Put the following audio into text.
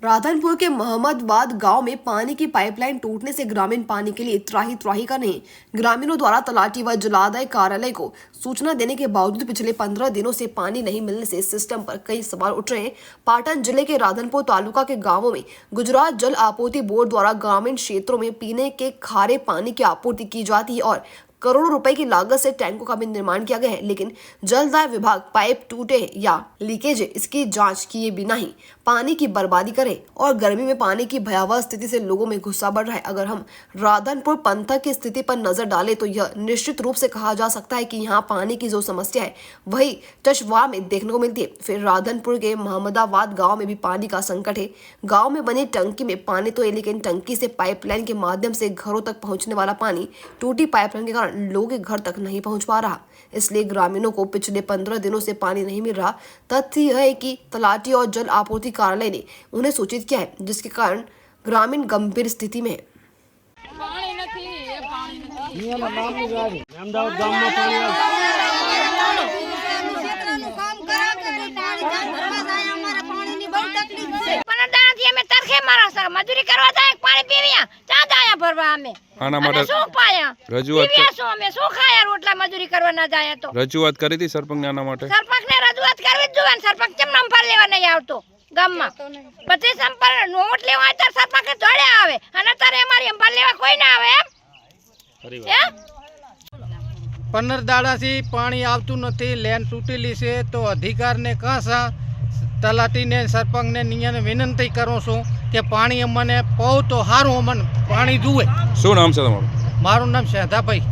राधनपुर के मोहम्मदाबाद गांव में पानी की पाइपलाइन टूटने से ग्रामीण पानी के लिए त्राही त्राही का नहीं। ग्रामीणों द्वारा तलाटी व जलादाय कार्यालय को सूचना देने के बावजूद पिछले 15 दिनों से पानी नहीं मिलने से सिस्टम पर कई सवाल उठ रहे हैं। पाटन जिले के राधनपुर तालुका के गांवों में गुजरात जल आपूर्ति बोर्ड द्वारा ग्रामीण क्षेत्रों में पीने के खारे पानी की आपूर्ति की जाती है और करोड़ों रुपए की लागत से टैंकों का भी निर्माण किया गया है, लेकिन जलदाय विभाग पाइप टूटे या लीकेज इसकी जांच किए बिना ही पानी की बर्बादी करे और गर्मी में पानी की भयावह स्थिति से लोगों में गुस्सा बढ़ रहा है। अगर हम राधनपुर पंथक की स्थिति पर नजर डालें तो यह निश्चित रूप से कहा जा सकता है कि यहाँ पानी की जो समस्या है वही चशवा में देखने को मिलती है। फिर राधनपुर के मोहम्मदाबाद गाँव में भी पानी का संकट है। गाँव में बनी टंकी में पानी तो है, लेकिन टंकी से पाइपलाइन के माध्यम से घरों तक पहुँचने वाला पानी टूटी पाइपलाइन के कारण लोगों के घर तक नहीं पहुंच पा रहा। इसलिए ग्रामीणों को पिछले 15 दिनों से पानी नहीं मिल रहा। तथ्य यह है कि तलाटी और जल आपूर्ति कार्यालय ने उन्हें सूचित किया है, जिसके कारण ग्रामीण गंभीर स्थिति में है। मजूरी करवा जाए पानी पीविया चा जाया भरवा हमें आना માટે શું પાયા રજૂઆત પીવિયા શું અમે શું ખાયા રોટલા મજૂરી કરવા ના જાય તો રજૂઆત કરી હતી સરપંચ આના માટે સરપંચને રજૂઆત કરવી જ જોઈએ સરપંચ કેમ નંબર લેવા નહીં આવતો ગામમાં પછી સંપર્ક નોટ લેવા હોય તો સરપંચ જોડે આવે અને તારે અમારી નંબર લેવા કોઈ ના આવે એમ 15 દાડાથી પાણી આવતું નથી, લેન તૂટેલી છે તો અધિકારને કહેશા તલાટીને સરપંચને નિયને વિનંતી કરું છું કે પાણી અમને પહોંચ તો સારું અમને પાણી જુએ। શું નામ છે તમારું? મારું નામ શેધાભાઈ।